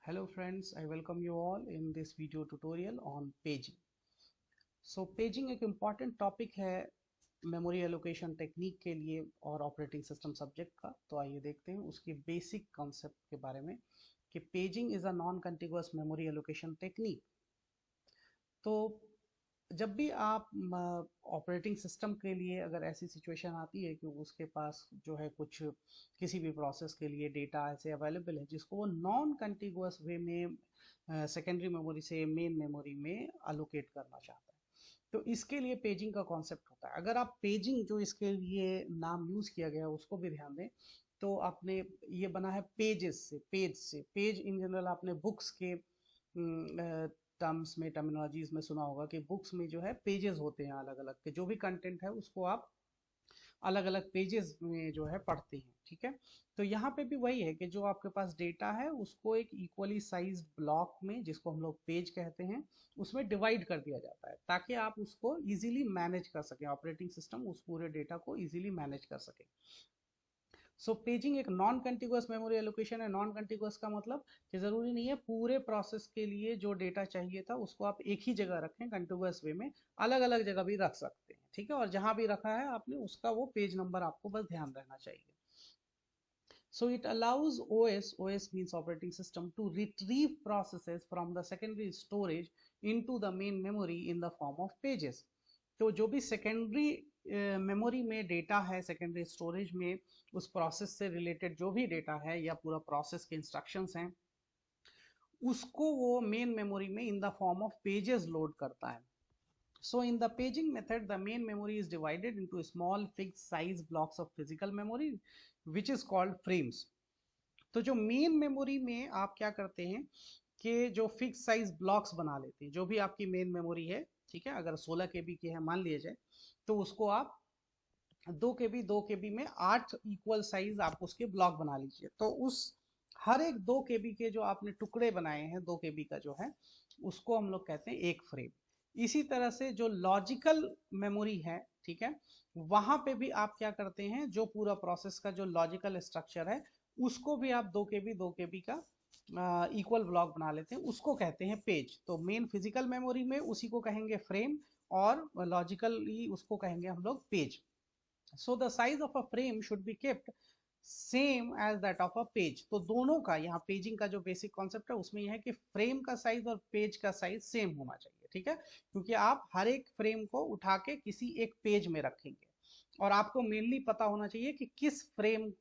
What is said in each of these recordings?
Hello friends, I welcome you all in this video tutorial on paging. Paging एक important topic है memory allocation technique के लिए और operating system subject का। तो आइए देखते हैं उसकी basic concept के बारे में कि paging is a non-contiguous memory allocation technique। तो जब भी आप ऑपरेटिंग सिस्टम के लिए अगर ऐसी सिचुएशन आती है कि उसके पास जो है कुछ किसी भी प्रोसेस के लिए डेटा ऐसे अवेलेबल है जिसको वो नॉन कंटिगुअस वे में सेकेंडरी मेमोरी से मेन मेमोरी में अलोकेट करना चाहता है, तो इसके लिए पेजिंग का कॉन्सेप्ट होता है। अगर आप पेजिंग जो इसके लिए नाम यूज किया गया है उसको भी ध्यान दें तो आपने ये बना है पेजेस से, पेज इन जनरल आपने बुक्स के टर्म्स में टर्मिनोलॉजीज में सुना होगा कि बुक्स में जो है पेजेस होते हैं अलग अलग के, जो भी कंटेंट है उसको आप अलग अलग पेजेस में जो है पढ़ते हैं। ठीक है, तो यहाँ पे भी वही है कि जो आपके पास डेटा है उसको एक इक्वली साइज ब्लॉक में, जिसको हम लोग पेज कहते हैं, उसमें डिवाइड कर दिया जाता है ताकि आप उसको इजीली मैनेज कर सकें, ऑपरेटिंग सिस्टम उस पूरे डेटा को इजीली मैनेज कर सके। पेजिंग एक नॉन कंटिगुअस मेमोरी एलोकेशन है। नॉन कंटिगुअस का मतलब कि जरूरी नहीं है पूरे प्रोसेस के लिए जो डेटा चाहिए था उसको आप एक ही जगह रखें, कंटिगुअस वे में अलग अलग जगह भी रख सकते हैं। ठीक है, और जहां भी रखा है आपने उसका वो पेज नंबर आपको बस ध्यान रहना चाहिए। So it allows OS means operating system, to retrieve processes from the secondary storage into the main memory in the form of pages. तो जो भी सेकेंडरी मेमोरी में डेटा है, सेकेंडरी स्टोरेज में उस प्रोसेस से रिलेटेड जो भी डेटा है या पूरा प्रोसेस के इंस्ट्रक्शंस हैं, उसको वो मेन मेमोरी में in the form of pages load करता है। So in the paging method, the main memory is divided into small fixed size blocks of physical memory, which is called frames. तो जो main memory में आप क्या करते हैं कि जो फिक्स साइज ब्लॉक्स बना लेते हैं, जो भी आपकी मेन मेमोरी है, ठीक है, अगर 16 केबी की है मान लिया जाए, तो उसको आप 2 केबी में 8 इक्वल साइज आप उसके ब्लॉक बना लीजिए। तो उस हर एक 2 केबी के जो आपने टुकड़े बनाए हैं, 2 केबी का जो है, उसको हम लोग कहते हैं एक फ्रेम। इसी तरह से जो लॉजिकल मेमोरी है, ठीक है, वहां पे भी आप क्या करते हैं, जो पूरा प्रोसेस का जो लॉजिकल स्ट्रक्चर है उसको भी आप 2 केबी का इक्वल ब्लॉक बना लेते हैं, उसको कहते हैं पेज। तो मेन फिजिकल मेमोरी में उसी को कहेंगे फ्रेम और लॉजिकली उसको कहेंगे हम लोग page. So the size of a frame should be kept same as that of a page. तो दोनों का यहाँ पेजिंग का जो बेसिक कॉन्सेप्ट है उसमें यह है कि फ्रेम का साइज और पेज का साइज सेम होना चाहिए। ठीक है, क्योंकि आप हर एक फ्रेम को उठा के किसी एक पेज में रखेंगे और आपको मेनली पता होना चाहिए कि किस फ्रेम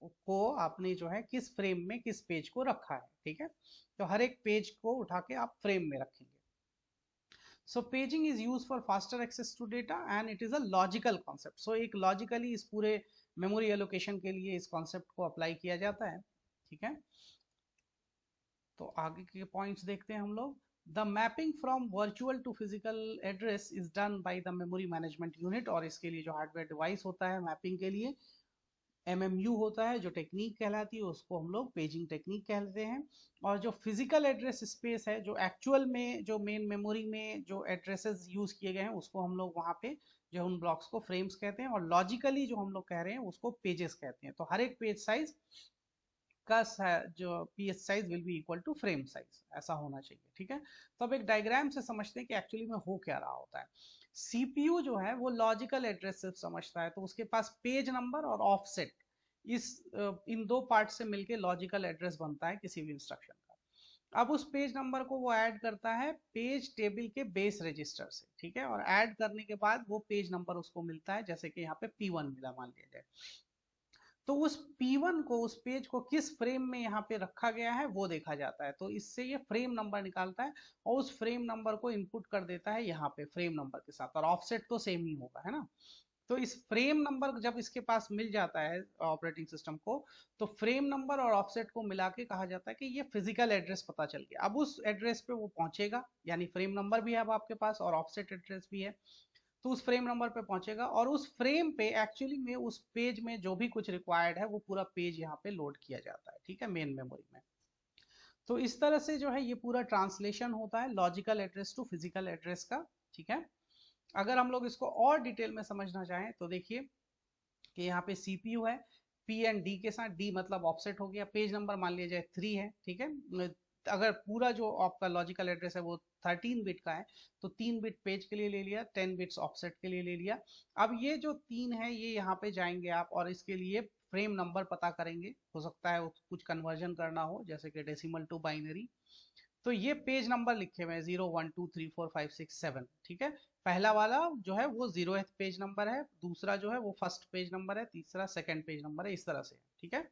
को आपने जो है किस फ्रेम में किस पेज को रखा है। ठीक है, तो हर एक पेज को उठा के आप फ्रेम में रखेंगे। So paging is used for faster access to data and it is a logical concept. So एक logically इस पूरे memory allocation के लिए इस concept को apply किया जाता है। ठीक है, तो आगे के points देखते हैं हम लोग। The mapping from virtual to physical address is done by the memory management unit, और इसके लिए जो hardware device होता है mapping के लिए MMU होता है, जो टेक्निक कहलाती है उसको हम लोग पेजिंग टेक्निक कहते हैं। और जो फिजिकल एड्रेस स्पेस है, जो एक्चुअल में जो मेन मेमोरी में जो एड्रेसेस यूज किए गए हैं उसको हम लोग वहाँ पे जो उन ब्लॉक्स को फ्रेम्स कहते हैं, और लॉजिकली जो हम लोग कह रहे हैं उसको पेजेस कहते हैं। तो हर एक पेज साइज का जो page size will be equal to frame size, ऐसा होना चाहिए। ठीक है, तो अब एक डायग्राम से समझते हैं कि एक्चुअली में हो क्या रहा होता है। सीपीयू जो है वो लॉजिकल एड्रेस सिर्फ समझता है, तो उसके पास पेज नंबर और ऑफसेट, इस इन दो पार्ट से मिलके लॉजिकल एड्रेस बनता है किसी भी इंस्ट्रक्शन का। अब उस पेज नंबर को वो ऐड करता है पेज टेबल के बेस रजिस्टर से। ठीक है, और ऐड करने के बाद वो पेज नंबर उसको मिलता है, जैसे कि यहाँ पे P1 मिला मान लिया जाए, तो उस P1 को, उस पेज को किस फ्रेम में यहाँ पे रखा गया है वो देखा जाता है। तो इससे ये फ्रेम नंबर निकालता है और उस फ्रेम नंबर को इनपुट कर देता है यहाँ पे फ्रेम नंबर के साथ, और ऑफसेट तो सेम ही होगा, है ना। तो इस फ्रेम नंबर जब इसके पास मिल जाता है ऑपरेटिंग सिस्टम को, तो फ्रेम नंबर और ऑफसेट को मिला के कहा जाता है कि ये फिजिकल एड्रेस पता चल गया। अब उस एड्रेस पे वो पहुंचेगा, यानी फ्रेम नंबर भी है अब आपके पास और ऑफसेट एड्रेस भी है, तो उस फ्रेम नंबर पे पहुंचेगा और उस फ्रेम पे एक्चुअली में उस पेज में जो भी कुछ रिक्वायर्ड है वो पूरा पेज यहाँ पे लोड किया जाता है। ठीक है, मेन मेमोरी में। तो इस तरह से जो है ये पूरा ट्रांसलेशन होता है logical address to physical address का। ठीक है, अगर हम लोग इसको और डिटेल में समझना चाहें तो देखिए कि यहाँ पे सीपीयू है, पी एंड डी के साथ, डी मतलब ऑफसेट हो गया, पेज नंबर मान लिया जाए 3 है। ठीक है, अगर पूरा जो आपका लॉजिकल एड्रेस है वो 13 बिट का है तो 3 बिट पेज के लिए ले लिया, 10 बिट्स ऑफसेट के लिए ले लिया। अब ये जो 3 है ये यहाँ पे जाएंगे आप और इसके लिए फ्रेम नंबर पता करेंगे। हो सकता है कुछ कन्वर्जन करना हो जैसे कि डेसिमल टू बाइनरी। तो ये पेज नंबर लिखे हुए हैं 0 1 2 3 4 5 6 7, ठीक है। पहला वाला जो है वो 0th पेज नंबर है, दूसरा जो है वो फर्स्ट पेज नंबर है, तीसरा सेकंड पेज नंबर है, इस तरह से, ठीक है।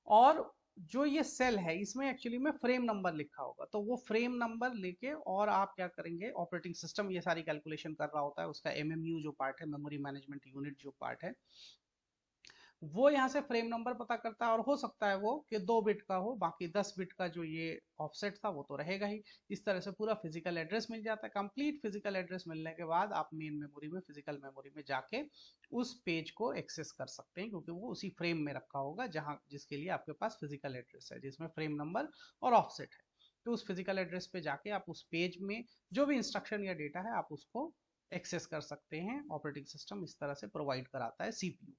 और जो ये सेल है इसमें एक्चुअली में फ्रेम नंबर लिखा होगा, तो वो फ्रेम नंबर लेके और आप क्या करेंगे, ऑपरेटिंग सिस्टम ये सारी कैलकुलेशन कर रहा होता है, उसका एमएमयू जो पार्ट है, मेमोरी मैनेजमेंट यूनिट जो पार्ट है, वो यहाँ से फ्रेम नंबर पता करता है। और हो सकता है वो कि 2 बिट का हो, बाकी 10 बिट का जो ये ऑफसेट था वो तो रहेगा ही। इस तरह से पूरा फिजिकल एड्रेस मिल जाता है। कंप्लीट फिजिकल एड्रेस मिलने के बाद आप मेन मेमोरी में, फिजिकल मेमोरी में जाके उस पेज को एक्सेस कर सकते हैं, क्योंकि वो उसी फ्रेम में रखा होगा जहाँ जिसके लिए आपके पास फिजिकल एड्रेस है, जिसमें फ्रेम नंबर और ऑफसेट है। तो उस फिजिकल एड्रेस पे जाके आप उस पेज में जो भी इंस्ट्रक्शन या डेटा है आप उसको एक्सेस कर सकते हैं। ऑपरेटिंग सिस्टम इस तरह से प्रोवाइड कराता है सीपीयू।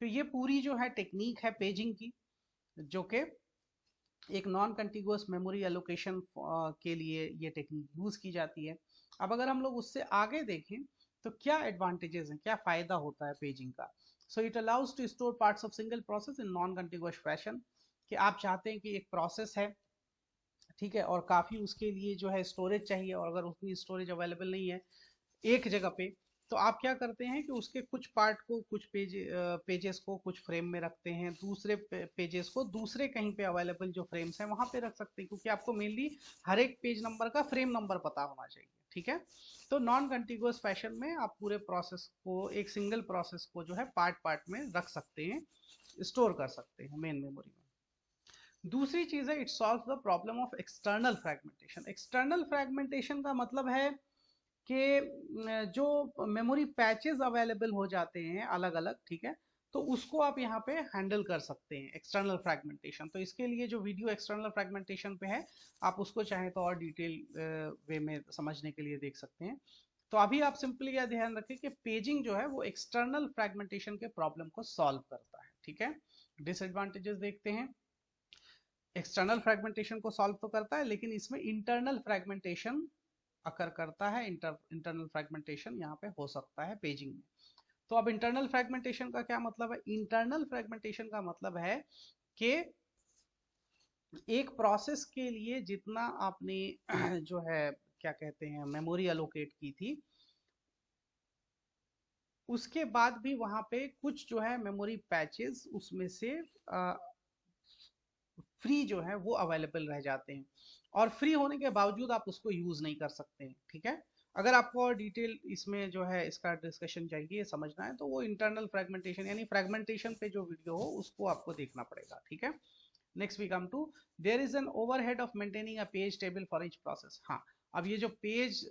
तो ये पूरी जो है टेक्निक है पेजिंग की, जो कि एक नॉन कंटिगुअस मेमोरी एलोकेशन के लिए ये टेक्निक यूज की जाती है। अब अगर हम लोग उससे आगे देखें तो क्या एडवांटेजेस हैं, क्या फायदा होता है पेजिंग का। So it allows to store parts of single process in non contiguous fashion, कि आप चाहते हैं कि एक प्रोसेस है, ठीक है, और काफी उसके लिए जो है स्टोरेज चाहिए, और अगर उतनी स्टोरेज अवेलेबल नहीं है एक जगह पे, तो आप क्या करते हैं कि उसके कुछ पार्ट को, कुछ पेजेस को कुछ फ्रेम में रखते हैं, दूसरे पेजेस को दूसरे कहीं पे अवेलेबल जो फ्रेम्स हैं वहां पे रख सकते हैं, क्योंकि आपको मेनली हर एक पेज नंबर का फ्रेम नंबर पता होना चाहिए, ठीक है। तो नॉन कंटिगुअस फैशन में आप पूरे प्रोसेस को, एक सिंगल प्रोसेस को जो है पार्ट पार्ट में रख सकते हैं, स्टोर कर सकते हैं मेन मेमोरी में। दूसरी चीज है, it solve the problem of external fragmentation. External fragmentation का मतलब है कि जो मेमोरी पैचेस अवेलेबल हो जाते हैं अलग अलग, ठीक है, तो उसको आप यहाँ पे हैंडल कर सकते हैं एक्सटर्नल फ्रेगमेंटेशन। तो इसके लिए जो वीडियो एक्सटर्नल फ्रेगमेंटेशन पे है, आप उसको चाहे तो और डिटेल वे में समझने के लिए देख सकते हैं। तो अभी आप सिंपली यह ध्यान रखें कि पेजिंग जो है वो एक्सटर्नल फ्रेगमेंटेशन के प्रॉब्लम को सॉल्व करता है, ठीक है। डिसएडवांटेजेस देखते हैं। एक्सटर्नल फ्रेगमेंटेशन को सॉल्व तो करता है, लेकिन इसमें इंटरनल फ्रेगमेंटेशन अकर करता है। इंटरनल फ्रेगमेंटेशन यहाँ पे हो सकता है पेजिंग में। तो अब इंटरनल फ्रेगमेंटेशन का क्या मतलब है। इंटरनल फ्रेगमेंटेशन का मतलब है कि एक प्रोसेस के लिए जितना आपने जो है क्या कहते हैं मेमोरी अलोकेट की थी, उसके बाद भी वहां पे कुछ जो है मेमोरी पैचेस उसमें से फ्री जो है वो अवेलेबल रह जाते हैं, और फ्री होने के बावजूद आप उसको यूज नहीं कर सकते हैं, ठीक है। अगर आपको और डिटेल इसमें जो है इसका डिस्कशन चाहिए, समझना है, तो वो इंटरनल फ्रेगमेंटेशन यानी फ्रेगमेंटेशन पे जो वीडियो हो उसको आपको देखना पड़ेगा, ठीक है। Next we come to, there is an overhead of maintaining a page table for each process. हाँ, अब ये जो पेज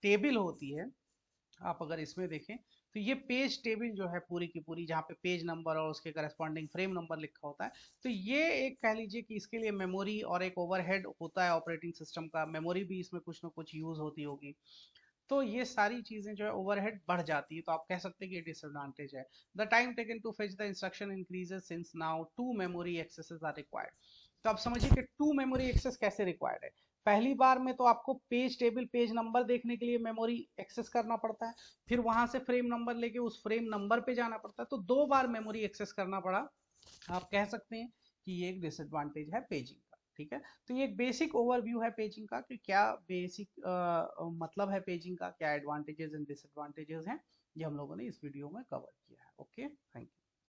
टेबल होती है, आप अगर इसमें देखें तो ये पेज टेबल जो है पूरी की पूरी, जहाँ पे पेज नंबर और उसके करस्पॉन्डिंग फ्रेम नंबर लिखा होता है, तो ये एक कह लीजिए कि इसके लिए मेमोरी और एक ओवरहेड होता है ऑपरेटिंग सिस्टम का, मेमोरी भी इसमें कुछ ना कुछ यूज होती होगी, तो ये सारी चीजें जो है ओवरहेड बढ़ जाती है, तो आप कह सकते हैं कि डिसएडवांटेज है। The time taken to fetch the instruction increases since now 2 memory accesses are required. तो आप समझिए कि 2 मेमोरी एक्सेस कैसे रिक्वायर्ड है। पहली बार में तो आपको पेज टेबल, पेज नंबर देखने के लिए मेमोरी एक्सेस करना पड़ता है, फिर वहां से फ्रेम नंबर लेके उस फ्रेम नंबर पे जाना पड़ता है, तो 2 बार मेमोरी एक्सेस करना पड़ा। आप कह सकते हैं कि ये एक डिसएडवांटेज है पेजिंग का, ठीक है। तो ये एक बेसिक ओवरव्यू है पेजिंग का, कि क्या बेसिक मतलब है पेजिंग का, क्या एडवांटेजेस एंड डिसएडवांटेजेस हैं, ये हम लोगों ने इस वीडियो में कवर किया है। Okay, thank you.